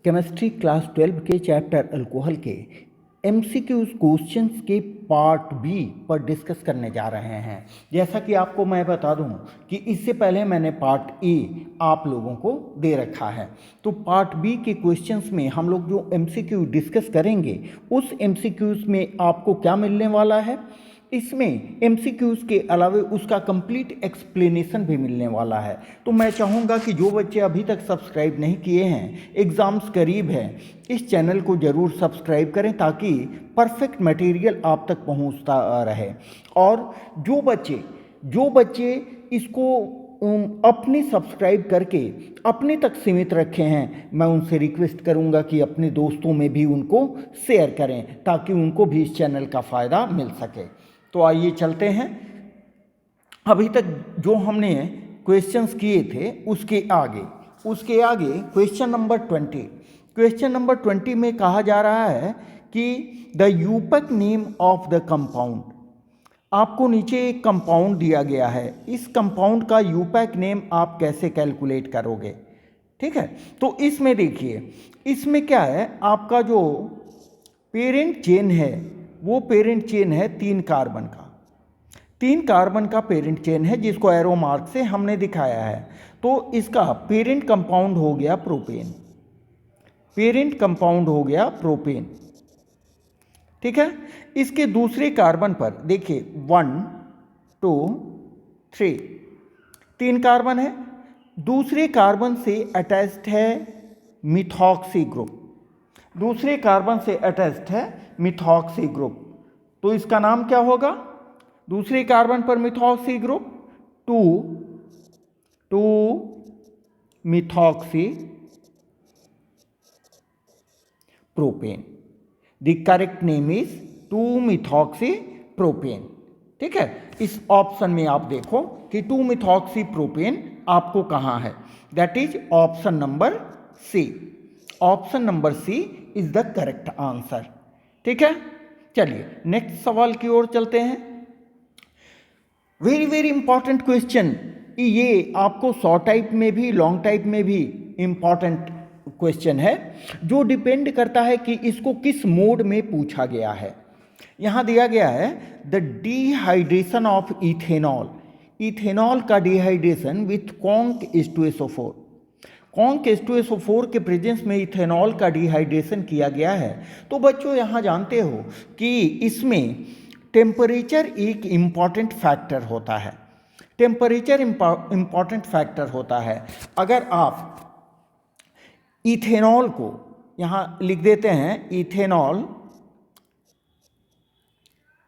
Chemistry class 12 के chapter alcohol के MCQs questions के पार्ट बी पर डिस्कस करने जा रहे हैं। जैसा कि आपको मैं बता दूं कि इससे पहले मैंने पार्ट ए आप लोगों को दे रखा है, तो पार्ट बी के क्वेश्चंस में हम लोग जो एमसीक्यू डिस्कस करेंगे उस एमसीक्यूज में आपको क्या मिलने वाला है, इसमें एमसीक्यूज के अलावा उसका कंप्लीट एक्सप्लेनेशन भी मिलने वाला है। तो मैं चाहूँगा कि जो बच्चे अभी तक सब्सक्राइब नहीं किए हैं, एग्ज़ाम्स करीब हैं, इस चैनल को ज़रूर सब्सक्राइब करें ताकि परफेक्ट मटेरियल आप तक पहुंचता रहे। और जो बच्चे इसको अपने सब्सक्राइब करके अपने तक सीमित रखे हैं, मैं उनसे रिक्वेस्ट करूंगा कि अपने दोस्तों में भी उनको शेयर करें ताकि उनको भी इस चैनल का फ़ायदा मिल सके। तो आइए चलते हैं। अभी तक जो हमने क्वेश्चंस किए थे उसके आगे क्वेश्चन नंबर 20 में कहा जा रहा है कि the IUPAC name of the compound. आपको नीचे एक कंपाउंड दिया गया है, इस कंपाउंड का यूपैक नेम आप कैसे कैलकुलेट करोगे। ठीक है, तो इसमें देखिए, इसमें क्या है, आपका जो पेरेंट चेन है वो पेरेंट चेन है 3 कार्बन का पेरेंट चेन है, जिसको एरो मार्क से हमने दिखाया है। तो इसका पेरेंट कंपाउंड हो गया प्रोपेन। ठीक है, इसके दूसरे कार्बन पर देखिए 1 2 3 3 कार्बन है, दूसरे कार्बन से अटैच्ड है मिथॉक्सी ग्रुप। तो इसका नाम क्या होगा, दूसरे कार्बन पर methoxy group 2 methoxy propane. The correct name is 2 methoxy propane. ठीक है, इस ऑप्शन में आप देखो कि 2 मिथॉक्सी प्रोपेन आपको कहाँ है, that is option number C. Option number C is the correct answer. ठीक है, चलिए नेक्स्ट सवाल की ओर चलते हैं। वेरी इंपॉर्टेंट क्वेश्चन, ये आपको शॉर्ट टाइप में भी लॉन्ग टाइप में भी इंपॉर्टेंट क्वेश्चन है, जो डिपेंड करता है कि इसको किस मोड में पूछा गया है। यहां दिया गया है द डिहाइड्रेशन ऑफ इथेनॉल का dehydration with conc H2SO4। Conc H2SO4 के प्रेजेंस में इथेनॉल का डिहाइड्रेशन किया गया है। तो बच्चों यहाँ जानते हो कि इसमें टेम्परेचर एक इम्पॉर्टेंट फैक्टर होता है। अगर आप इथेनॉल को यहाँ लिख देते हैं, इथेनॉल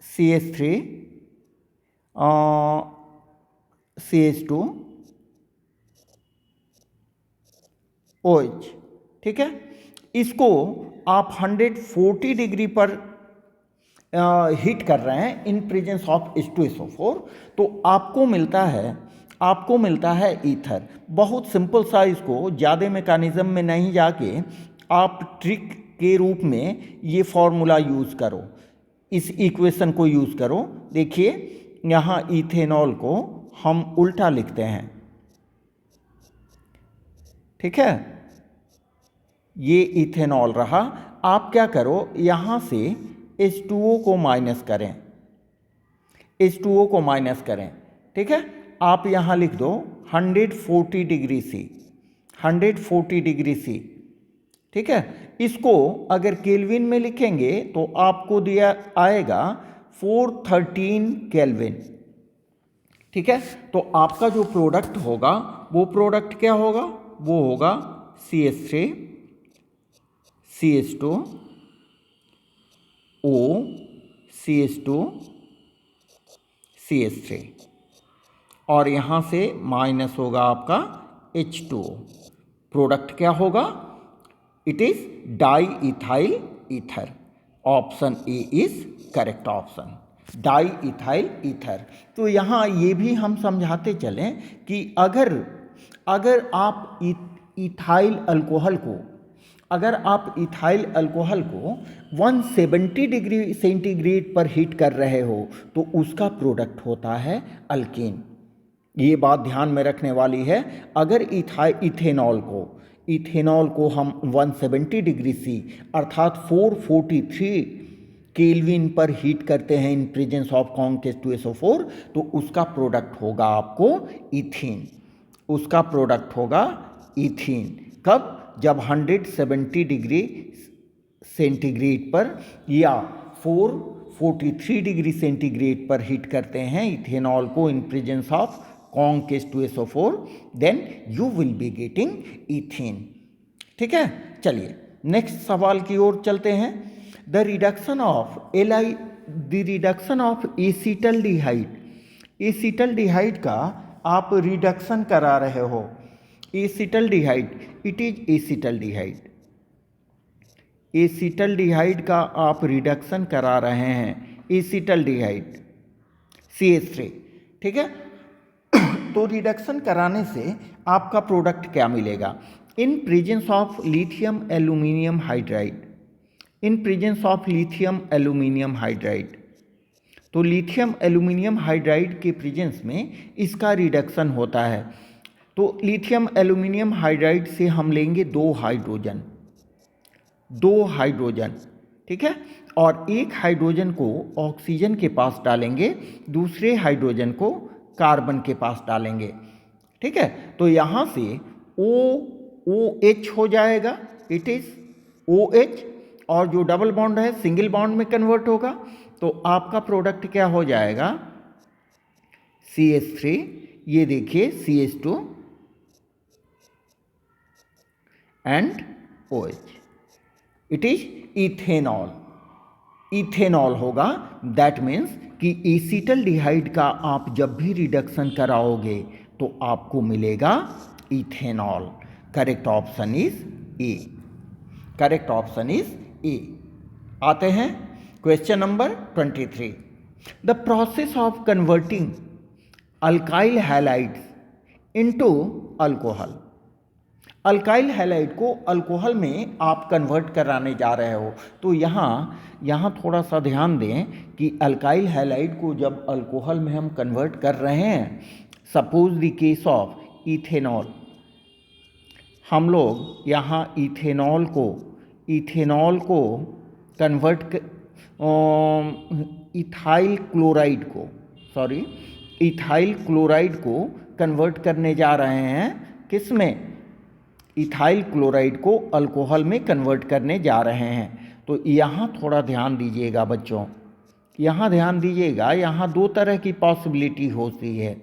CH3 CH2 OH। ठीक है, इसको आप 140 डिग्री पर हीट कर रहे हैं इन प्रेजेंस ऑफ H2SO4, तो आपको मिलता है ईथर। बहुत सिंपल सा, इसको ज़्यादा मैकेनिज्म में नहीं जाके आप ट्रिक के रूप में ये फॉर्मूला यूज़ करो, इस इक्वेशन को यूज़ करो। देखिए यहाँ इथेनॉल को हम उल्टा लिखते हैं। ठीक है, ये इथेनॉल रहा। आप क्या करो, यहाँ से H2O को माइनस करें। ठीक है, आप यहाँ लिख दो 140 डिग्री सी। ठीक है, इसको अगर केल्विन में लिखेंगे तो आपको दिया आएगा 413 केल्विन। ठीक है, तो आपका जो प्रोडक्ट होगा वो प्रोडक्ट क्या होगा, वो होगा CH3 CH2 O CH2 CH3, और यहाँ से माइनस होगा आपका H2O। प्रोडक्ट क्या होगा, it is di ethyl ether. Option A is correct option, di ethyl ether. तो यहाँ ये भी हम समझाते चलें कि अगर आप इथाइल अल्कोहल को 170 डिग्री सेंटीग्रेड पर हीट कर रहे हो तो उसका प्रोडक्ट होता है अल्केन। ये बात ध्यान में रखने वाली है। अगर इथेनॉल को इथेनॉल को हम 170 डिग्री सी अर्थात 443 केल्विन पर हीट करते हैं इन प्रेजेंस ऑफ कॉन्क H2SO4, तो उसका प्रोडक्ट होगा आपको इथीन। उसका प्रोडक्ट होगा इथीन। कब? जब 170 डिग्री सेंटीग्रेड पर या 443 डिग्री सेंटीग्रेड पर हीट करते हैं इथेनॉल को in presence of conc H2SO4, then you will be getting ethene. ठीक है, चलिए नेक्स्ट सवाल की ओर चलते हैं। The reduction of acetaldehyde, acetaldehyde का आप रिडक्शन करा रहे हो। Acetaldehyde, it is acetaldehyde, acetaldehyde का आप रिडक्शन करा रहे हैं, एसिटल्डिहाइड CH3। ठीक है, तो रिडक्शन कराने से आपका प्रोडक्ट क्या मिलेगा? इन presence of lithium aluminium hydride, in presence of lithium aluminium hydride, तो लिथियम एल्यूमिनियम हाइड्राइड के प्रेजेंस में इसका रिडक्शन होता है। तो लिथियम एल्यूमिनियम हाइड्राइड से हम लेंगे दो हाइड्रोजन, ठीक है, और एक हाइड्रोजन को ऑक्सीजन के पास डालेंगे, दूसरे हाइड्रोजन को कार्बन के पास डालेंगे। ठीक है, तो यहाँ से OH हो जाएगा, इट इज OH, और जो डबल बॉन्ड है सिंगल बॉन्ड में कन्वर्ट होगा, तो आपका प्रोडक्ट क्या हो जाएगा? CH3, ये देखिए CH2 and OH, it is ethanol. Ethanol होगा, दैट मीन्स कि एसिटल्डिहाइड का आप जब भी रिडक्शन कराओगे तो आपको मिलेगा ethanol. Correct option is A, correct option is ए। आते हैं question number 23। The process of converting alkyl halides into alcohol, alkyl halide को अल्कोहल में आप कन्वर्ट कराने जा रहे हो। तो यहाँ थोड़ा सा ध्यान दें कि अल्काइल हैलाइड को जब अल्कोहल में हम कन्वर्ट कर रहे हैं, suppose the case of ethanol, हम लोग यहाँ इथेनॉल को कन्वर्ट इथाइल क्लोराइड को कन्वर्ट करने जा रहे हैं, किस में? इथाइल क्लोराइड को अल्कोहल में कन्वर्ट करने जा रहे हैं। तो यहाँ थोड़ा ध्यान दीजिएगा बच्चों, यहाँ ध्यान दीजिएगा, यहाँ दो तरह की पॉसिबिलिटी होती है,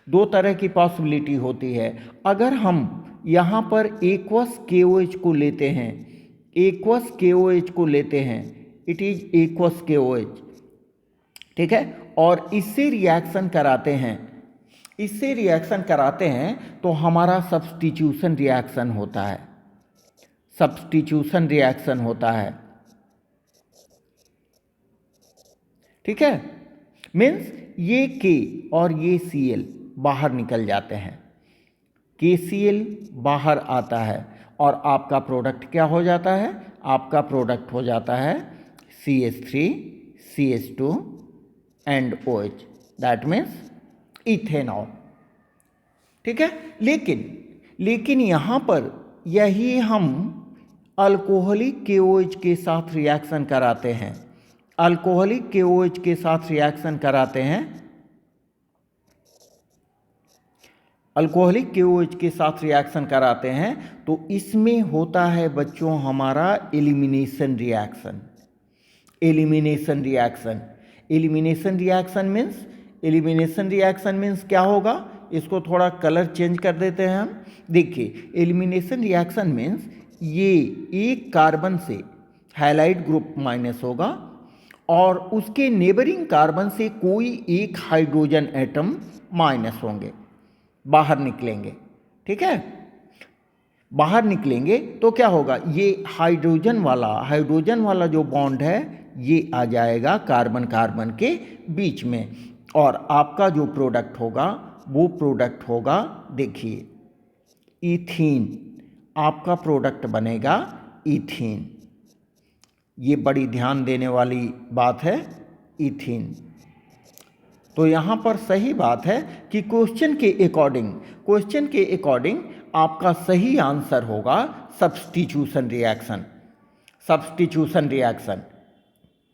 दो तरह की पॉसिबिलिटी होती है। अगर हम यहाँ पर एक्वस KOH को लेते हैं, एक्वस KOH को लेते हैं, इट इज एक्वस KOH, ठीक है, और इससे रिएक्शन कराते हैं, इससे रिएक्शन कराते हैं तो हमारा सब्स्टिट्यूशन रिएक्शन होता है, सब्स्टिट्यूशन रिएक्शन होता है। ठीक है, मीन्स ये K और ये Cl बाहर निकल जाते हैं, KCl बाहर आता है और आपका प्रोडक्ट क्या हो जाता है? आपका प्रोडक्ट हो जाता है CH3 CH2 and OH, that means ethanol. ठीक है, लेकिन यहाँ पर यही हम अल्कोहलिक KOH के साथ रिएक्शन कराते हैं, अल्कोहलिक KOH के साथ रिएक्शन कराते हैं, अल्कोहलिक KOH के साथ रिएक्शन कराते हैं, तो इसमें होता है बच्चों हमारा elimination reaction. Elimination reaction, elimination reaction means क्या होगा? इसको थोड़ा कलर चेंज कर देते हैं हम। देखिए, एलिमिनेशन रिएक्शन मीन्स ये एक कार्बन से हैलाइड ग्रुप माइनस होगा और उसके नेबरिंग कार्बन से कोई एक हाइड्रोजन एटम माइनस होंगे, बाहर निकलेंगे। ठीक है, बाहर निकलेंगे तो क्या होगा? ये हाइड्रोजन वाला जो बॉन्ड है ये आ जाएगा कार्बन कार्बन के बीच में, और आपका जो प्रोडक्ट होगा वो प्रोडक्ट होगा, देखिए इथीन, आपका प्रोडक्ट बनेगा इथीन। ये बड़ी ध्यान देने वाली बात है, इथीन। तो यहाँ पर सही बात है कि क्वेश्चन के अकॉर्डिंग आपका सही आंसर होगा substitution reaction. Substitution reaction,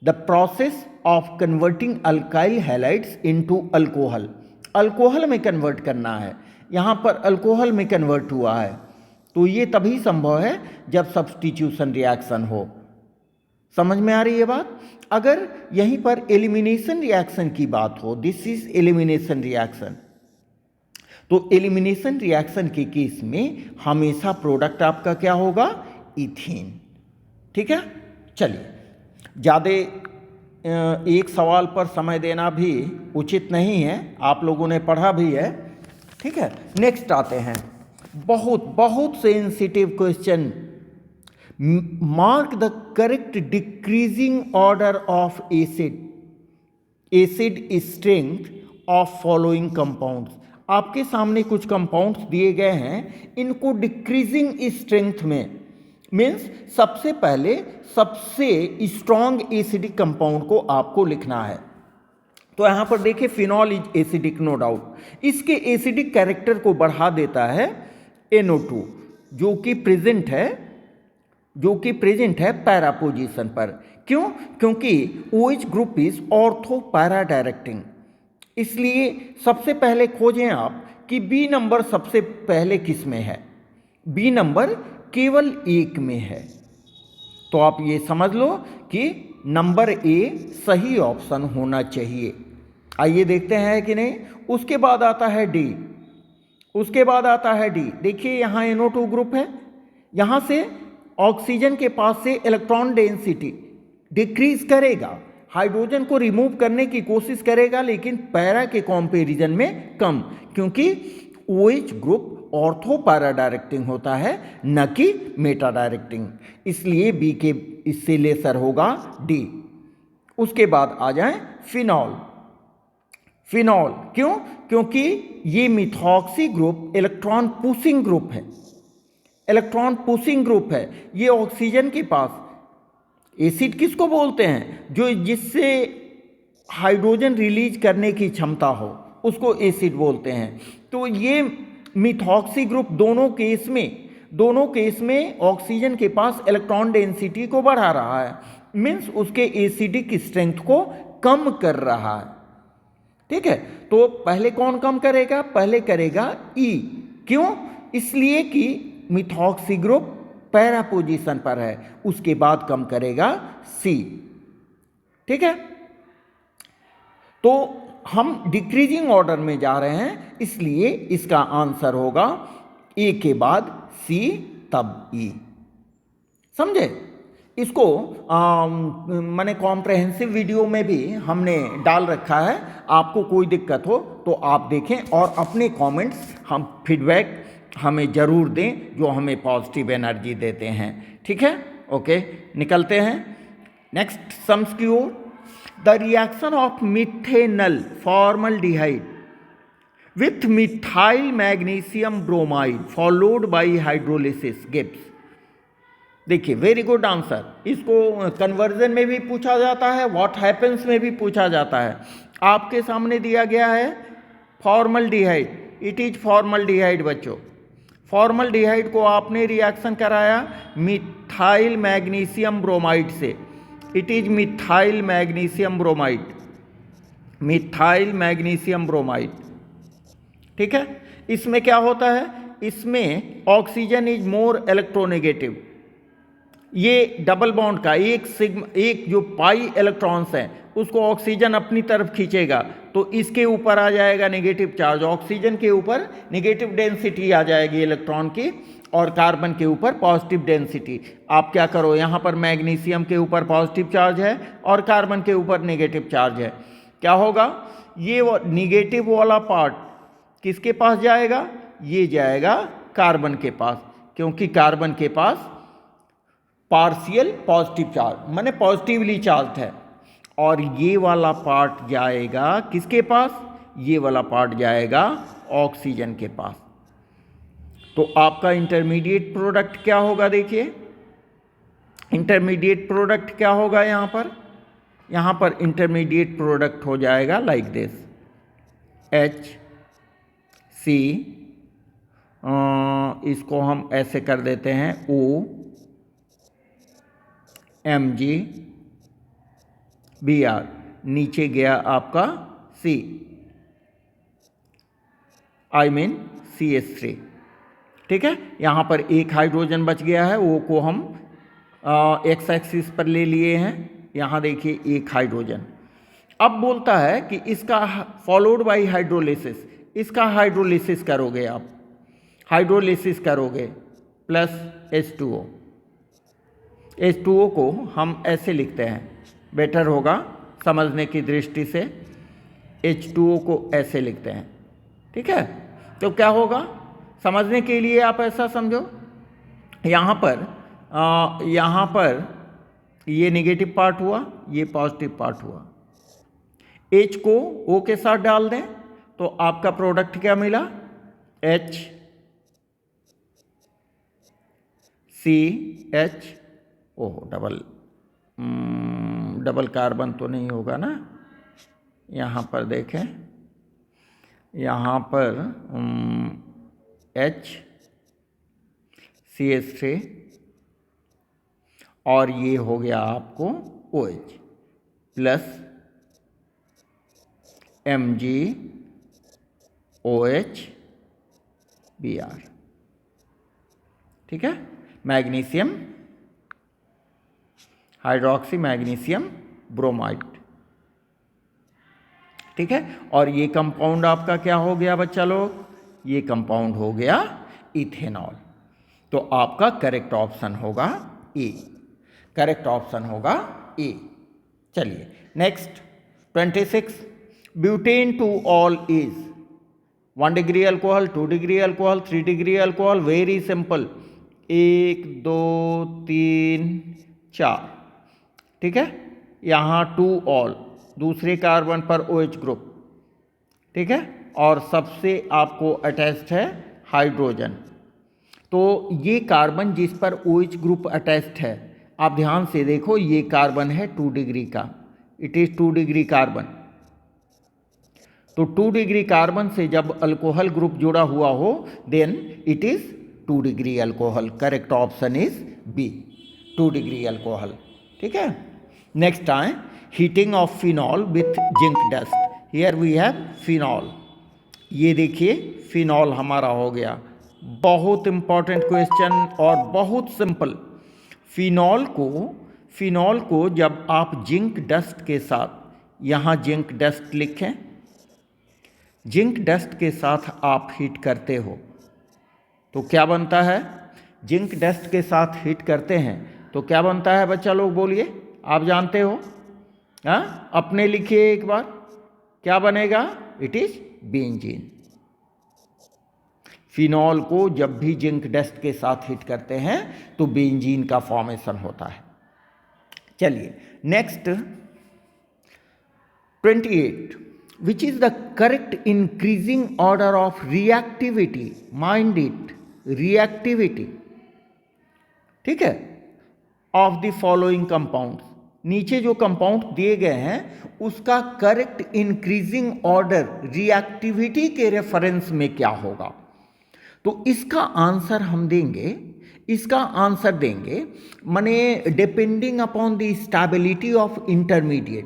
the process of converting alkyl halides into alcohol. Alcohol में कन्वर्ट करना है, यहाँ पर अल्कोहल में कन्वर्ट हुआ है, तो ये तभी संभव है जब सब्स्टिट्यूशन रिएक्शन हो। समझ में आ रही है बात? अगर यहीं पर एलिमिनेशन रिएक्शन की बात हो, दिस इज एलिमिनेशन रिएक्शन, तो एलिमिनेशन रिएक्शन के केस में हमेशा प्रोडक्ट आपका क्या होगा? इथेन। ठीक है, चलिए ज़्यादा एक सवाल पर समय देना भी उचित नहीं है, आप लोगों ने पढ़ा भी है। ठीक है, नेक्स्ट आते हैं, बहुत बहुत sensitive question. Mark the correct decreasing order of acid strength of following compounds. आपके सामने कुछ कंपाउंड्स दिए गए हैं, इनको डिक्रीजिंग स्ट्रेंथ में मीन्स सबसे पहले सबसे स्ट्रॉन्ग एसिडिक कंपाउंड को आपको लिखना है। तो यहां पर देखिए, phenol is acidic no doubt, इसके एसिडिक कैरेक्टर को बढ़ा देता है NO2 जो कि प्रेजेंट है पैरा पोजीशन पर। क्यों? क्योंकि OH group is ortho para directing, इसलिए सबसे पहले खोजें आप कि बी नंबर सबसे पहले किस में है। बी नंबर केवल एक में है, तो आप ये समझ लो कि नंबर ए सही ऑप्शन होना चाहिए। आइए देखते हैं कि नहीं। उसके बाद आता है डी, देखिए यहाँ NO2 ग्रुप है, यहाँ से ऑक्सीजन के पास से इलेक्ट्रॉन डेंसिटी डिक्रीज करेगा, हाइड्रोजन को रिमूव करने की कोशिश करेगा, लेकिन पैरा के कंपैरिजन में कम, क्योंकि OH group ortho para directing होता है, न कि मेटा डायरेक्टिंग, इसलिए बी के इससे लेसर होगा डी। उसके बाद आ जाए फिनॉल। क्यों? क्योंकि ये methoxy group electron pushing group है, ये ऑक्सीजन के पास एसिड किसको बोलते हैं? जो जिससे हाइड्रोजन रिलीज करने की क्षमता हो उसको एसिड बोलते हैं। तो ये मिथॉक्सी ग्रुप दोनों केस में ऑक्सीजन के पास इलेक्ट्रॉन डेंसिटी को बढ़ा रहा है, मीन्स उसके एसिडिक स्ट्रेंथ को कम कर रहा है। ठीक है, तो पहले कौन कम करेगा? पहले करेगा ई। क्यों? इसलिए कि मिथॉक्सी ग्रुप पैरा पोजीशन पर है, उसके बाद कम करेगा सी। ठीक है, तो हम डिक्रीजिंग ऑर्डर में जा रहे हैं, इसलिए इसका आंसर होगा ए के बाद सी तब ई। समझे? इसको मैंने कॉम्प्रहेंसिव वीडियो में भी हमने डाल रखा है, आपको कोई दिक्कत हो तो आप देखें और अपने कमेंट्स हम फीडबैक हमें ज़रूर दें, जो हमें पॉजिटिव एनर्जी देते हैं। ठीक है, ओके, निकलते हैं नेक्स्ट सम्स की ओर। The reaction of methanal formaldehyde with methyl magnesium bromide followed by hydrolysis gives. देखिए, वेरी गुड आंसर। इसको कन्वर्जन में भी पूछा जाता है, व्हाट हैपेंस में भी पूछा जाता है। आपके सामने दिया गया है फॉर्मल्डिहाइड, इट इज फॉर्मल्डिहाइड बच्चों। फॉर्मल्डिहाइड को आपने रिएक्शन कराया मिथाइल मैग्नीशियम ब्रोमाइड से, it is methyl magnesium bromide. ठीक है, इसमें क्या होता है? इसमें ऑक्सीजन इज मोर इलेक्ट्रोनेगेटिव, ये डबल बॉन्ड का एक जो पाई इलेक्ट्रॉन्स हैं उसको ऑक्सीजन अपनी तरफ खींचेगा, तो इसके ऊपर आ जाएगा नेगेटिव चार्ज, ऑक्सीजन के ऊपर नेगेटिव डेंसिटी आ जाएगी इलेक्ट्रॉन की, और कार्बन के ऊपर पॉजिटिव डेंसिटी। आप क्या करो, यहाँ पर मैग्नीशियम के ऊपर पॉजिटिव चार्ज है और कार्बन के ऊपर नेगेटिव चार्ज है, क्या होगा? ये नेगेटिव वाला पार्ट किसके पास जाएगा? ये जाएगा कार्बन के पास, क्योंकि कार्बन के पास पार्शियल पॉजिटिव चार्ज माने पॉजिटिवली चार्ज है, और ये वाला पार्ट जाएगा किसके पास? ये वाला पार्ट जाएगा ऑक्सीजन के पास। तो आपका इंटरमीडिएट प्रोडक्ट क्या होगा? देखिए, इंटरमीडिएट प्रोडक्ट क्या होगा यहाँ पर इंटरमीडिएट प्रोडक्ट हो जाएगा लाइक दिस, इसको हम ऐसे कर देते हैं OMgBr, नीचे गया आपका C, I मीन CH3। ठीक है, यहाँ पर एक हाइड्रोजन बच गया है, वो को हम एक्स एक्सिस पर ले लिए हैं। यहाँ देखिए एक हाइड्रोजन। अब बोलता है कि इसका फॉलोड बाय हाइड्रोलिसिस, इसका हाइड्रोलिसिस करोगे आप, हाइड्रोलिसिस करोगे प्लस H2O। H2O को हम ऐसे लिखते हैं, बेटर होगा समझने की दृष्टि से, H2O को ऐसे लिखते हैं। ठीक है, तो क्या होगा समझने के लिए आप ऐसा समझो, यहाँ पर ये नेगेटिव पार्ट हुआ, ये पॉजिटिव पार्ट हुआ। H को O के साथ डाल दें तो आपका प्रोडक्ट क्या मिला, HCH। ओह, डबल कार्बन तो नहीं होगा ना। यहाँ पर देखें, यहाँ पर HCH3 और ये हो गया आपको OH प्लस MgOH-Br। ठीक है, मैग्नीशियम हाइड्रोक्सी मैग्नीशियम ब्रोमाइड। ठीक है, और ये कंपाउंड आपका क्या हो गया बच्चा लोग, ये कंपाउंड हो गया इथेनॉल। तो आपका करेक्ट ऑप्शन होगा ए, करेक्ट ऑप्शन होगा ए। चलिए next 26, butane two all is 1 degree alcohol, 2 degree alcohol, 3 degree alcohol. Very simple, 1 2 3 4। ठीक है, यहाँ 2 ऑल, दूसरे कार्बन पर OH ग्रुप। ठीक है, और सबसे आपको अटैच्ड है हाइड्रोजन। तो ये कार्बन जिस पर OH ग्रुप अटैच्ड है, आप ध्यान से देखो, ये कार्बन है 2 डिग्री का, इट इज 2 डिग्री कार्बन। तो 2 डिग्री कार्बन से जब अल्कोहल ग्रुप जुड़ा हुआ हो, then it is 2 degree alcohol. Correct option is B, 2 degree alcohol. ठीक है, नेक्स्ट आए, heating of phenol with zinc dust. Here we have phenol. ये देखिए फिनॉल हमारा हो गया। बहुत इंपॉर्टेंट क्वेश्चन और बहुत सिंपल। फिनॉल को जब आप जिंक डस्ट के साथ, यहाँ जिंक डस्ट लिखें, जिंक डस्ट के साथ आप हीट करते हो तो क्या बनता है, जिंक डस्ट के साथ हीट करते हैं तो क्या बनता है बच्चा लोग, बोलिए, आप जानते हो, हाँ, अपने लिखिए एक बार, क्या बनेगा, इट इज बेंजीन। फिनॉल को जब भी जिंक डस्ट के साथ हीट करते हैं तो बेंजीन का फॉर्मेशन होता है। चलिए next 28, which is the correct increasing order of reactivity, mind it, reactivity, ठीक है, ऑफ द फॉलोइंग कंपाउंड। नीचे जो कंपाउंड दिए गए हैं उसका करेक्ट इंक्रीजिंग ऑर्डर रिएक्टिविटी के रेफरेंस में क्या होगा। तो इसका आंसर हम देंगे, इसका आंसर देंगे माने depending upon the stability of intermediate.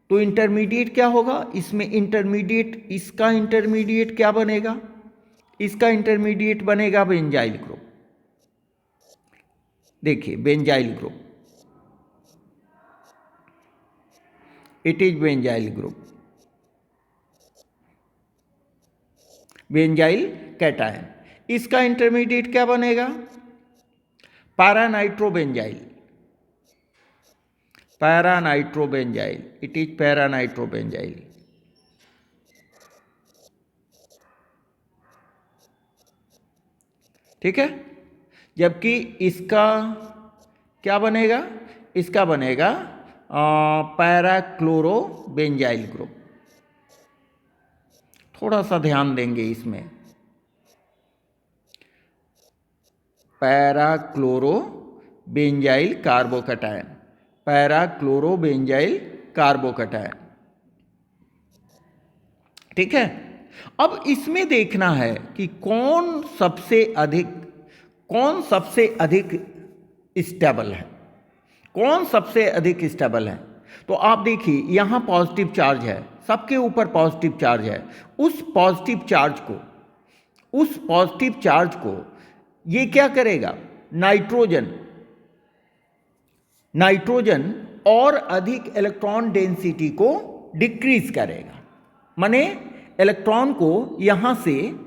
तो इंटरमीडिएट क्या होगा इसमें, इंटरमीडिएट, इसका इंटरमीडिएट क्या बनेगा, इसका इंटरमीडिएट बनेगा बेंजाइल ग्रुप। देखिए benzyl group, it is benzyl group, benzyl cation. इसका इंटरमीडिएट क्या बनेगा, पैरानाइट्रोबेंजाइल, पैरानाइट्रोबेंजाइल, इट इज पैरानाइट्रोबेंजाइल। ठीक है, जबकि इसका क्या बनेगा, इसका बनेगा पैराक्लोरोबेंजाइल ग्रुप। थोड़ा सा ध्यान देंगे इसमें, पैराक्लोरोबेंजाइल कार्बोकैटायन, पैराक्लोरोबेंजाइल कार्बोकैटायन। ठीक है, अब इसमें देखना है कि कौन सबसे अधिक स्टेबल है, कौन सबसे अधिक स्टेबल है। तो आप देखिए यहाँ पॉजिटिव चार्ज है, सबके ऊपर पॉजिटिव चार्ज है। उस पॉजिटिव चार्ज को ये क्या करेगा, नाइट्रोजन और अधिक इलेक्ट्रॉन डेंसिटी को डिक्रीज करेगा, माने इलेक्ट्रॉन को यहाँ से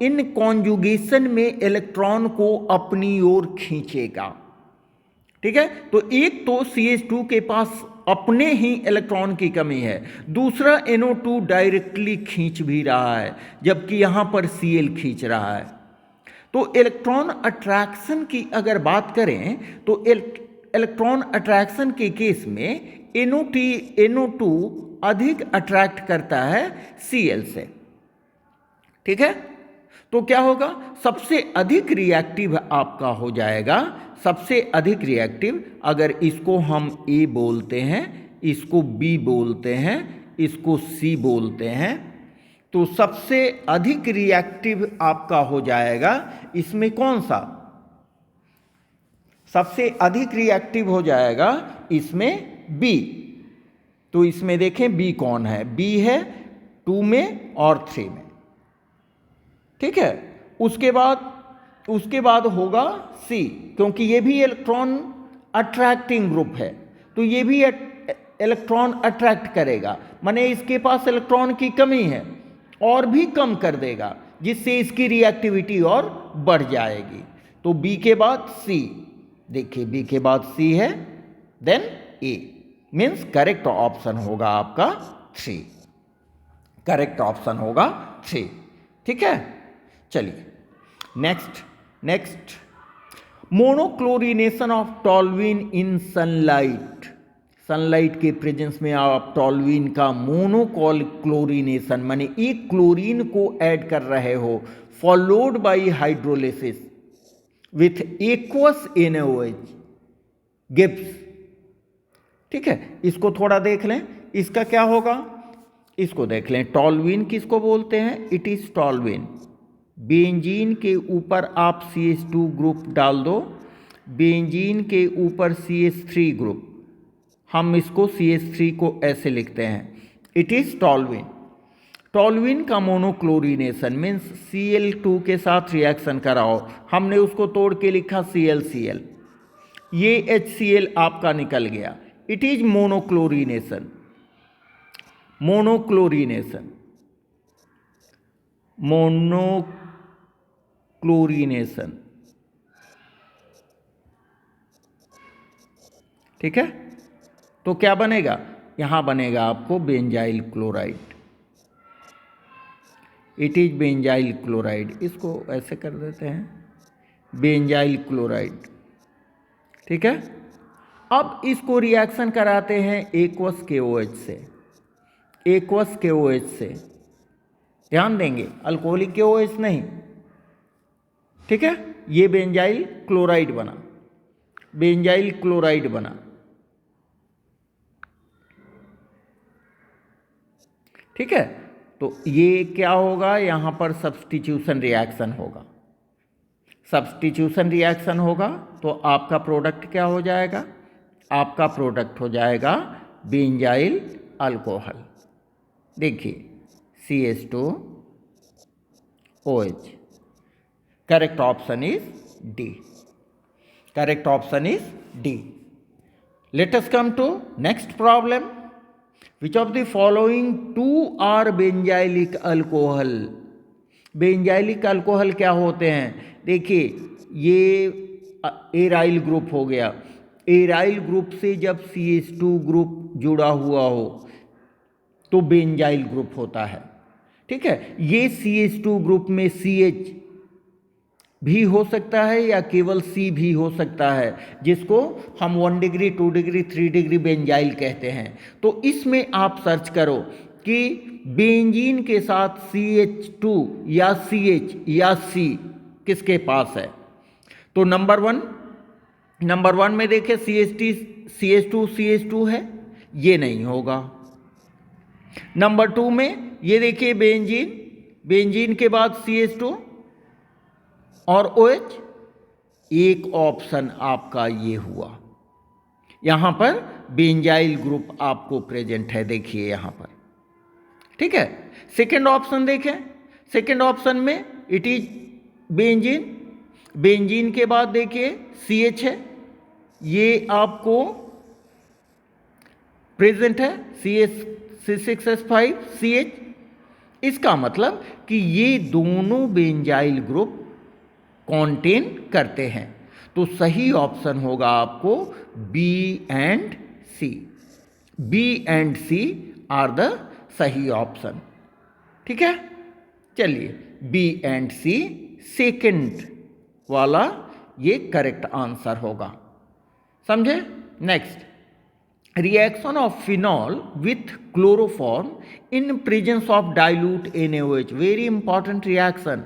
इन कॉन्जुगेशन में इलेक्ट्रॉन को अपनी ओर खींचेगा। ठीक है, तो एक तो CH2 के पास अपने ही इलेक्ट्रॉन की कमी है, दूसरा NO2 डायरेक्टली खींच भी रहा है, जबकि यहाँ पर Cl खींच रहा है। तो इलेक्ट्रॉन अट्रैक्शन की अगर बात करें तो इलेक्ट्रॉन अट्रैक्शन के केस में NO2 अधिक अट्रैक्ट करता है Cl से। ठीक है, तो क्या होगा, सबसे अधिक रिएक्टिव आपका हो जाएगा, सबसे अधिक रिएक्टिव। अगर इसको हम A बोलते हैं, इसको B बोलते हैं, इसको C बोलते हैं, तो सबसे अधिक रिएक्टिव आपका हो जाएगा इसमें कौन सा, सबसे अधिक रिएक्टिव हो जाएगा इसमें B। तो इसमें देखें B कौन है, B है 2 में और 3 में। ठीक है, उसके बाद होगा C, क्योंकि ये भी इलेक्ट्रॉन अट्रैक्टिंग ग्रुप है, तो ये भी इलेक्ट्रॉन अट्रैक्ट करेगा, माने इसके पास इलेक्ट्रॉन की कमी है और भी कम कर देगा, जिससे इसकी रिएक्टिविटी और बढ़ जाएगी। तो B के बाद C, देखिए B के बाद C है, then A, means correct option होगा आपका 3, करेक्ट ऑप्शन होगा 3। ठीक है, चलिए next monochlorination of toluene in sunlight के प्रेजेंस में आप टॉल्यूइन का मोनोक्लोरिनेशन माने एक क्लोरीन को ऐड कर रहे हो, followed by hydrolysis with aqueous NaOH gives. ठीक है, इसको थोड़ा देख लें, इसका क्या होगा, इसको देख लें। टॉल्यूइन किसको बोलते हैं, इट इज टॉल्यूइन। बेंजीन के ऊपर आप CH2 ग्रुप डाल दो, बेंजीन के ऊपर CH3 ग्रुप, हम इसको CH3 को ऐसे लिखते हैं, इट इज टॉल्यूइन। टॉल्यूइन का मोनोक्लोरिनेशन मीन्स Cl2 के साथ रिएक्शन कराओ, हमने उसको तोड़ के लिखा ClCl, ये HCl आपका निकल गया, इट इज मोनोक्लोरिनेशन। ठीक है, तो क्या बनेगा, यहां बनेगा आपको benzyl chloride, it is benzyl chloride, इसको ऐसे कर देते हैं, बेंजाइल क्लोराइड। ठीक है, अब इसको रिएक्शन कराते हैं एक्वस KOH से, एक्वस KOH से, ध्यान देंगे अल्कोहलिक KOH नहीं। ठीक है, ये बेंजाइल क्लोराइड बना, बेंजाइल क्लोराइड बना। ठीक है, तो ये क्या होगा, यहां पर सब्स्टिट्यूशन रिएक्शन होगा, सब्स्टिट्यूशन रिएक्शन होगा, तो आपका प्रोडक्ट क्या हो जाएगा, आपका प्रोडक्ट हो जाएगा बेंजाइल अल्कोहल। देखिए CH2OH, correct option is D, correct option is D। Let us come to next problem, which of the following 2 are benzylic alcohol. Benzylic alcohol क्या होते हैं, देखिए ये एराइल ग्रुप हो गया, एराइल ग्रुप से जब CH2 ग्रुप जुड़ा हुआ हो तो बेंजाइल ग्रुप होता है। ठीक है, ये CH2 ग्रुप में CH भी हो सकता है या केवल C भी हो सकता है, जिसको हम 1 डिग्री 2 डिग्री 3 डिग्री बेंजाइल कहते हैं। तो इसमें आप सर्च करो कि बेंजीन के साथ CH2 या CH या C किसके पास है। तो नंबर वन में देखें CH2 है, ये नहीं होगा, नंबर 2 में ये देखिए बेंजीन, बेंजीन के बाद CH2 और OH, एक ऑप्शन आपका ये हुआ, यहां पर बेंजाइल ग्रुप आपको प्रेजेंट है, देखिए यहां पर, ठीक है। सेकेंड ऑप्शन देखें, सेकेंड ऑप्शन में इट इज बेंजीन, बेंजीन के बाद देखिए CH है, ये आपको प्रेजेंट है, C6H5CH। इसका मतलब कि ये दोनों बेंजाइल ग्रुप कॉन्टेन करते हैं, तो सही ऑप्शन होगा आपको B and C। B and C are the सही ऑप्शन, ठीक है। चलिए B एंड C सेकंड वाला ये करेक्ट आंसर होगा, समझे। Next, reaction of phenol with chloroform in presence of dilute NaOH, very important reaction.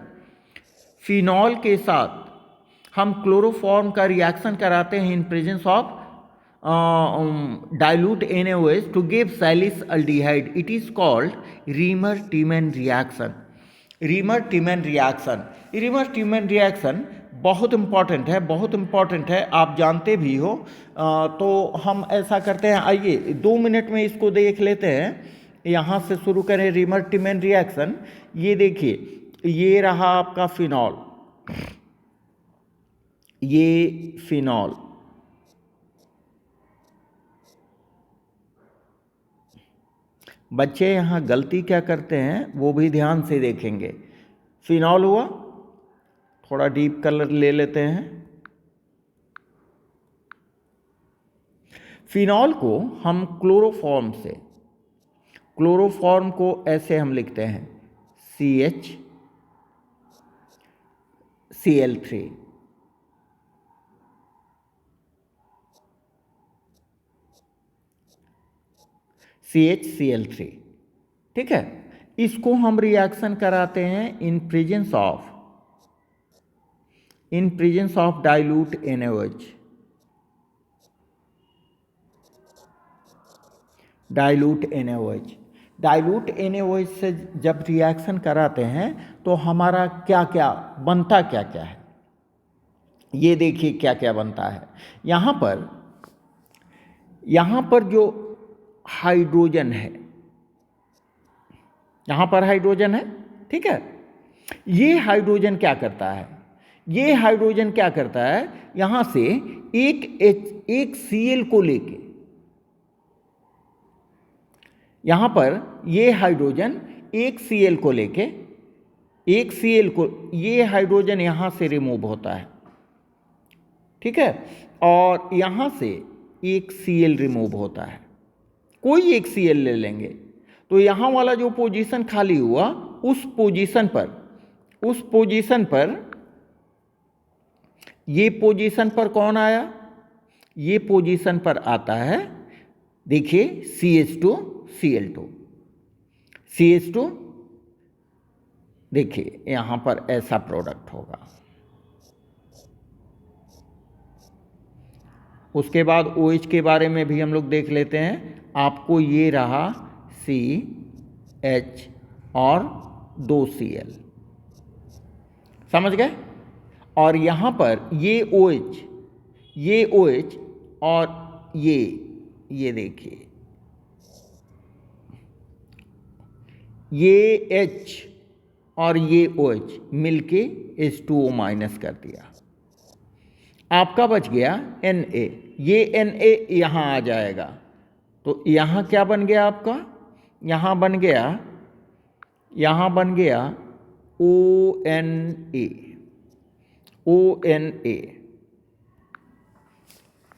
Phenol के साथ हम क्लोरोफॉर्म का रिएक्शन कराते हैं इन presence of dilute NaOH to give salicylic aldehyde. It is called Reamer-Tiemann reaction. Reamer-Tiemann reaction, Reamer-Tiemann reaction बहुत important है, बहुत important है, आप जानते भी हो। तो हम ऐसा करते हैं, आइए 2 मिनट में इसको देख लेते हैं। यहाँ से शुरू करें रीमर-टीमैन रिएक्शन। ये देखिए, ये रहा आपका फिनॉल, ये फिनॉल, बच्चे यहाँ गलती क्या करते हैं वो भी ध्यान से देखेंगे। फिनॉल हुआ, थोड़ा डीप कलर ले लेते हैं। फिनॉल को हम क्लोरोफॉर्म से, क्लोरोफॉर्म को ऐसे हम लिखते हैं CHCl3, CHCl3, ठीक है। इसको हम रिएक्शन कराते हैं इन presence of dilute NaOH, dilute NaOH से जब रिएक्शन कराते हैं तो हमारा क्या क्या बनता, क्या क्या है, ये देखिए क्या क्या बनता है। यहाँ पर जो हाइड्रोजन है, यहाँ पर हाइड्रोजन है, ठीक है। ये हाइड्रोजन क्या करता है, ये हाइड्रोजन क्या करता है, यहाँ से एक Cl को लेके, यहाँ पर ये हाइड्रोजन एक Cl को लेके, ये हाइड्रोजन यहाँ से रिमूव होता है, ठीक है, और यहाँ से एक Cl रिमूव होता है। कोई एक Cl ले लेंगे तो यहाँ वाला जो पोजीशन खाली हुआ, उस पोजीशन पर ये पोजीशन पर कौन आया, ये पोजीशन पर आता है, देखिए CH2Cl2, देखिए यहाँ पर ऐसा प्रोडक्ट होगा। उसके बाद OH के बारे में भी हम लोग देख लेते हैं। आपको ये रहा CH और 2 Cl, समझ गए। और यहाँ पर ये OH और ये देखिए, ये H और ये OH मिलके H2O माइनस कर दिया, आपका बच गया Na। ये Na यहाँ आ जाएगा, तो यहाँ क्या बन गया आपका, यहाँ बन गया ONA,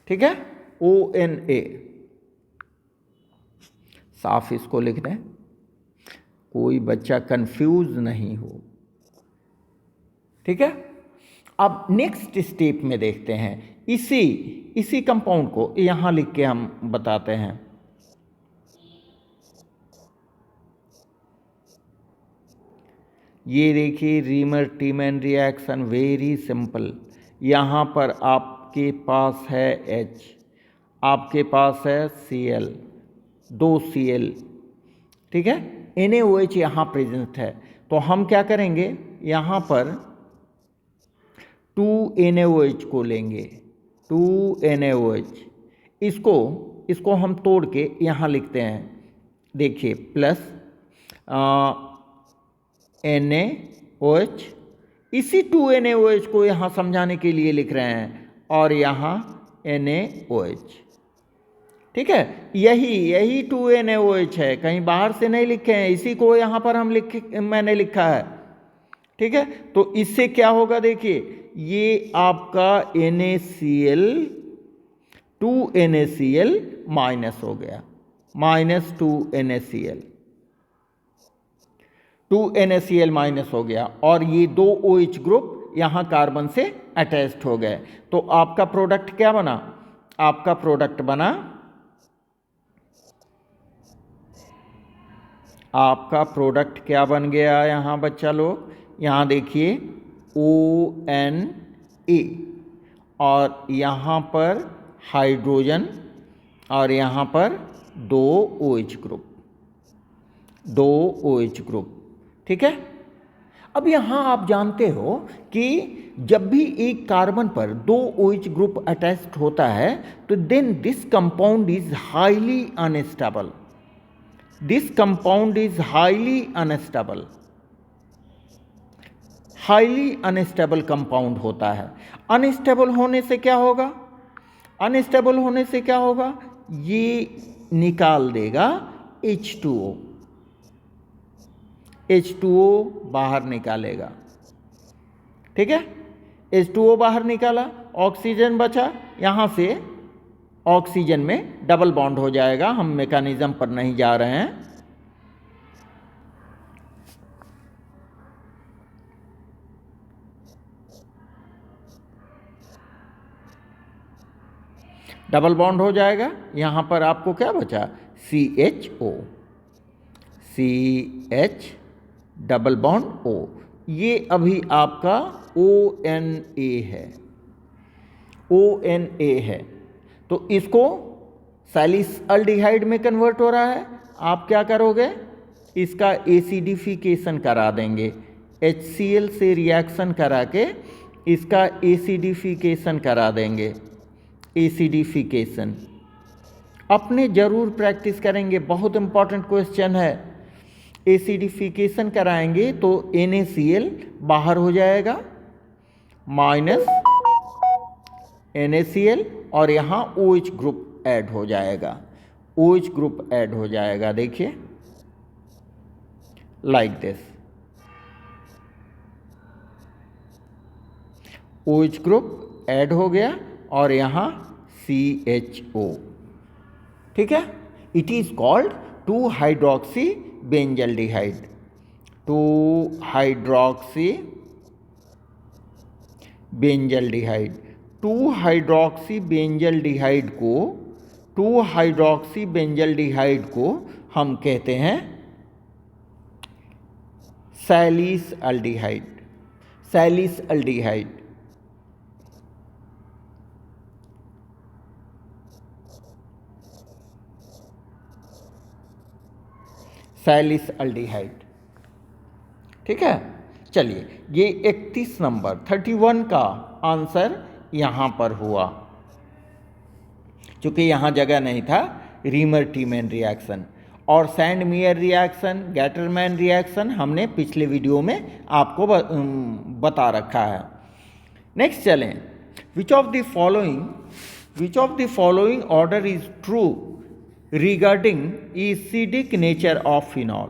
ठीक है, ONA। साफ इसको लिख दें, कोई बच्चा कंफ्यूज नहीं हो, ठीक है। अब नेक्स्ट स्टेप में देखते हैं, इसी कंपाउंड को यहाँ लिख के हम बताते हैं। ये देखिए रीमर-टीमैन रिएक्शन, वेरी सिंपल। यहाँ पर आपके पास है H, आपके पास है Cl, 2 Cl, ठीक है, NaOH यहाँ प्रेजेंट है, तो हम क्या करेंगे, यहाँ पर 2NaOH को लेंगे, 2NaOH, इसको हम तोड़ के यहाँ लिखते हैं, देखिए प्लस NaOH, इसी 2NaOH को यहाँ समझाने के लिए लिख रहे हैं, और यहाँ NaOH, ठीक है, यही 2NaOH है, कहीं बाहर से नहीं लिखे हैं, इसी को यहाँ पर मैंने लिखा है, ठीक है। तो इससे क्या होगा, देखिए ये आपका NaCl 2NaCl माइनस हो गया, माइनस 2NaCl माइनस हो गया, और ये दो OH ग्रुप यहाँ कार्बन से अटैच्ड हो गए। तो आपका प्रोडक्ट क्या बना, आपका प्रोडक्ट बना, आपका प्रोडक्ट क्या बन गया यहाँ बच्चा लोग, यहाँ देखिए ONA, और यहाँ पर हाइड्रोजन, और यहाँ पर दो OH ग्रुप, ठीक है। अब यहाँ आप जानते हो कि जब भी एक कार्बन पर दो OH ग्रुप अटैच्ड होता है तो then this compound is highly unstable, this compound is highly unstable, highly unstable compound होता है। अनस्टेबल होने से क्या होगा, अनस्टेबल होने से क्या होगा, ये निकाल देगा H2O, H2O बाहर निकालेगा, ठीक है, H2O बाहर निकाला, ऑक्सीजन बचा, यहाँ से ऑक्सीजन में डबल बॉन्ड हो जाएगा, हम मैकेनिज्म पर नहीं जा रहे हैं, डबल बॉन्ड हो जाएगा, यहाँ पर आपको क्या बचा, CHO, CH double bond O, ये अभी आपका ONA है, ONA है, तो इसको सैलिस अल्डिहाइड में कन्वर्ट हो रहा है, आप क्या करोगे, इसका एसिडिफिकेशन करा देंगे, HCl से रिएक्शन करा के इसका एसिडिफिकेशन करा देंगे, एसिडिफिकेशन अपने ज़रूर प्रैक्टिस करेंगे, बहुत इंपॉर्टेंट क्वेश्चन है। एसिडिफिकेशन कराएंगे तो NaCl बाहर हो जाएगा, माइनस NaCl, और यहाँ OH ग्रुप ऐड हो जाएगा, OH ग्रुप ऐड हो जाएगा, देखिए like this, OH group add हो गया, और यहाँ CHO, ठीक है। It is called two hydroxy benzaldehyde, two hydroxy benzaldehyde, two hydroxy benzaldehyde को, 2-हाइड्रॉक्सी बेंजल्डिहाइड को हम कहते हैं salicylaldehyde, salicylaldehyde, salicylaldehyde, ठीक है। चलिए, ये 31 नंबर 31 का आंसर यहाँ पर हुआ, क्योंकि यहाँ जगह नहीं था, रीमर-टीमैन रिएक्शन और सैंडमेयर रिएक्शन, गैटरमैन रिएक्शन हमने पिछले वीडियो में आपको बता रखा है। नेक्स्ट चलें, विच of the following order is true regarding acidic nature of phenol.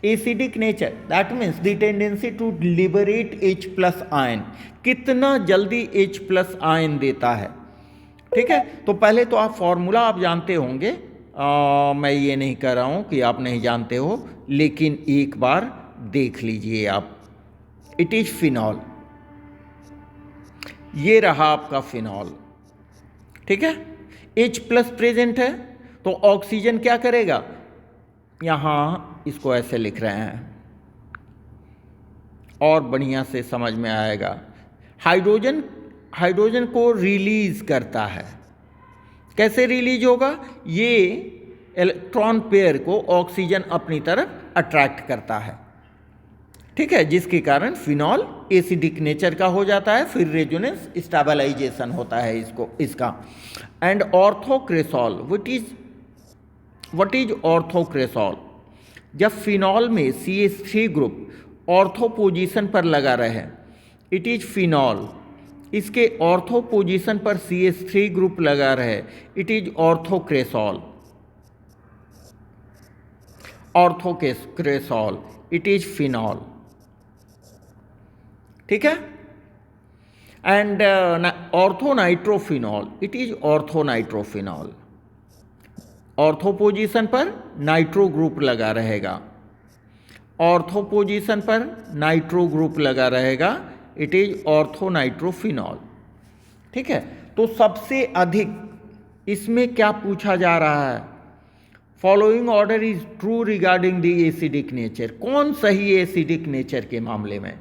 Acidic nature, that means the tendency to liberate H plus ion, कितना जल्दी H plus ion देता है, ठीक है। तो पहले तो आप फॉर्मूला आप जानते होंगे, मैं ये नहीं कह रहा हूँ कि आप नहीं जानते हो, लेकिन एक बार देख लीजिए आप, इट इज फिनॉल, ये रहा आपका फिनॉल, ठीक है। H प्लस प्रेजेंट है, तो ऑक्सीजन क्या करेगा, यहाँ इसको ऐसे लिख रहे हैं और बढ़िया से समझ में आएगा, हाइड्रोजन को रिलीज करता है, कैसे रिलीज होगा, ये इलेक्ट्रॉन पेयर को ऑक्सीजन अपनी तरफ अट्रैक्ट करता है, ठीक है, जिसके कारण फिनॉल एसिडिक नेचर का हो जाता है, फिर रेजोनेंस स्टेबलाइजेशन होता है इसका। And orthocresol, what is orthocresol? जब फिनॉल में CH3 ग्रुप ऑर्थो पोजीशन पर लगा रहे, इट इज फिनॉल, इसके ऑर्थो पोजीशन पर CH3 ग्रुप लगा रहे, it is orthocresol. Orthocresol, it is phenol, ठीक है। And orthonitrophenol, it is orthonitrophenol, ortho position पर नाइट्रो ग्रुप लगा रहेगा, ऑर्थो पोजीशन पर नाइट्रो ग्रुप लगा रहेगा, इट इज ऑर्थोनाइट्रोफिनॉल, ठीक है। तो सबसे अधिक इसमें क्या पूछा जा रहा है? Following order is true regarding the acidic nature, कौन सही है एसिडिक नेचर के मामले में?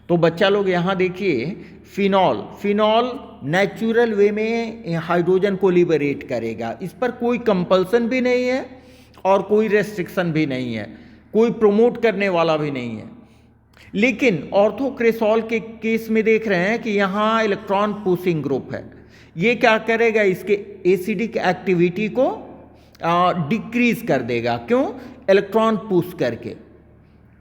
तो बच्चा लोग यहाँ देखिए, फिनॉल नेचुरल वे में हाइड्रोजन को लिबरेट करेगा, इस पर कोई कंपल्सन भी नहीं है और कोई रेस्ट्रिक्शन भी नहीं है, कोई प्रमोट करने वाला भी नहीं है। लेकिन ऑर्थोक्रेसॉल के केस में देख रहे हैं कि यहाँ इलेक्ट्रॉन पुशिंग ग्रुप है, ये क्या करेगा? इसके एसिडिक एक्टिविटी को डिक्रीज कर देगा। क्यों? इलेक्ट्रॉन पुश करके,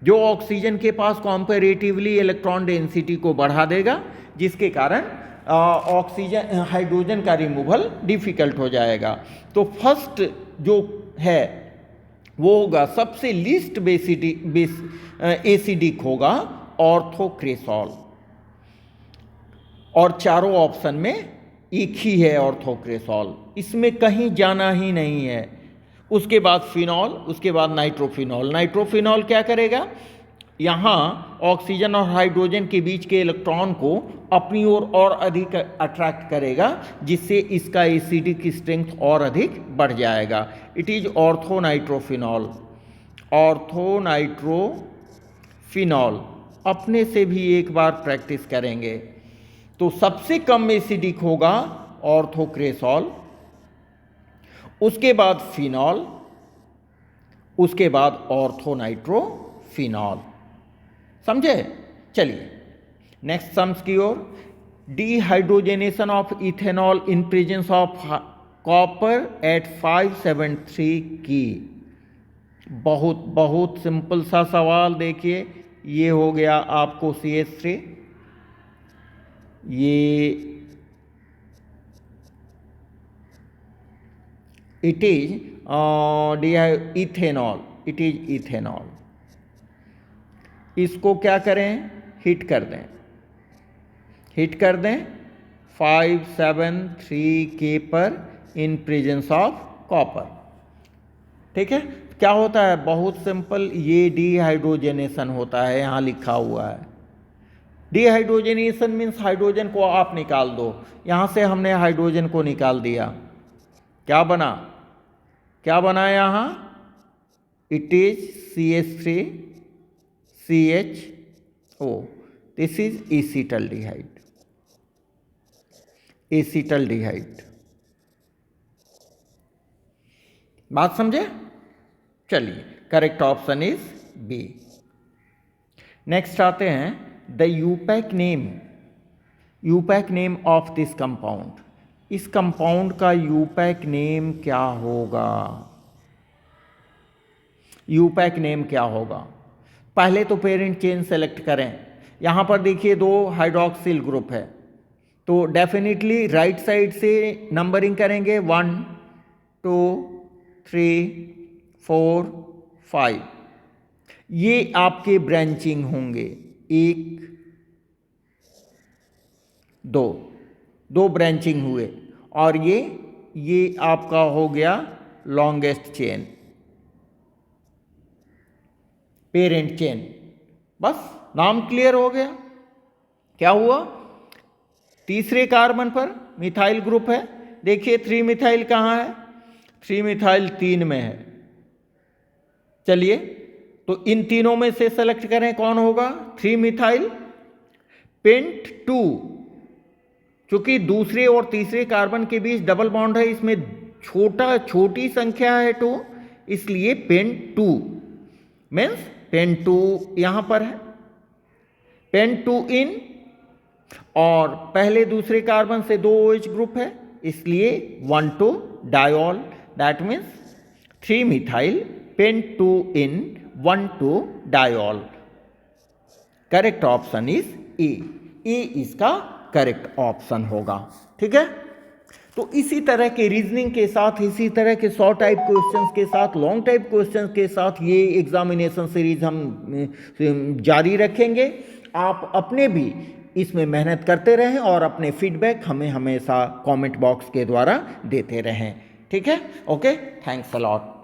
जो ऑक्सीजन के पास कॉम्पैरेटिवली इलेक्ट्रॉन डेंसिटी को बढ़ा देगा, जिसके कारण ऑक्सीजन हाइड्रोजन का रिमूवल डिफिकल्ट हो जाएगा। तो फर्स्ट जो है वो होगा, सबसे लीस्ट एसिडिक होगा ऑर्थोक्रेसॉल, और चारों ऑप्शन में एक ही है ऑर्थोक्रेसॉल, इसमें कहीं जाना ही नहीं है। उसके बाद फिनॉल, उसके बाद नाइट्रोफिनॉल। नाइट्रोफिनॉल क्या करेगा? यहाँ ऑक्सीजन और हाइड्रोजन के बीच के इलेक्ट्रॉन को अपनी ओर और अधिक अट्रैक्ट करेगा, जिससे इसका एसिडिक स्ट्रेंथ और अधिक बढ़ जाएगा। It is orthonitrophenol. ऑर्थोनाइट्रोफिनॉल अपने से भी एक बार प्रैक्टिस करेंगे। तो सबसे कम एसिडिक होगा ऑर्थोक्रेसॉल, उसके बाद फिनॉल, उसके बाद ऑर्थोनाइट्रोफिनॉल। समझे? चलिए नेक्स्ट सम्स की ओर। Dehydrogenation of ethanol in presence of copper at 573 की। बहुत बहुत सिंपल सा सवाल। देखिए, ये हो गया आपको CH3, ये it is ethanol, it is ethanol. इसको क्या करें? हिट कर दें, हिट कर दें 573 K पर इन प्रेजेंस ऑफ कॉपर। ठीक है, क्या होता है? बहुत सिंपल, ये डिहाइड्रोजनेशन होता है, यहाँ लिखा हुआ है। डिहाइड्रोजनेशन मीन्स हाइड्रोजन को आप निकाल दो। यहाँ से हमने हाइड्रोजन को निकाल दिया, क्या बना? क्या बना यहाँ? It is CH3 CHO, this is acetaldehyde, acetaldehyde. बात समझे? चलिए, correct option is B. Next आते हैं, the IUPAC name of this compound. इस कंपाउंड का यूपैक नेम क्या होगा? यूपैक नेम क्या होगा? पहले तो पेरेंट चेन सेलेक्ट करें। यहाँ पर देखिए 2 हाइड्रॉक्सिल ग्रुप है, तो डेफिनेटली राइट साइड से नंबरिंग करेंगे 1 2 3 4 5। ये आपके ब्रांचिंग होंगे, 1 2 ब्रांचिंग हुए, और ये आपका हो गया लॉन्गेस्ट चेन, पेरेंट चेन। बस नाम क्लियर हो गया। क्या हुआ? तीसरे कार्बन पर मिथाइल ग्रुप है। देखिए 3 मिथाइल कहाँ है? 3 मिथाइल 3 में है। चलिए, तो इन तीनों में से सेलेक्ट करें, कौन होगा? 3 मिथाइल पेंट 2, क्योंकि दूसरे और तीसरे कार्बन के बीच डबल बॉन्ड है, इसमें छोटी संख्या है 2, इसलिए पेन 2 मीन्स पेन 2 यहाँ पर है, पेन 2 इन, और पहले दूसरे कार्बन से 2 OH ग्रुप है, इसलिए 1,2 diol, that means 3 methyl pen 2 ene 1,2 diol. Correct option is A इसका करेक्ट ऑप्शन होगा। ठीक है, तो इसी तरह के रीजनिंग के साथ, इसी तरह के शॉर्ट टाइप क्वेश्चंस के साथ, लॉन्ग टाइप क्वेश्चंस के साथ ये एग्जामिनेशन सीरीज हम जारी रखेंगे। आप अपने भी इसमें मेहनत करते रहें और अपने फीडबैक हमें हमेशा कमेंट बॉक्स के द्वारा देते रहें। ठीक है, ओके, थैंक्स अ लॉट।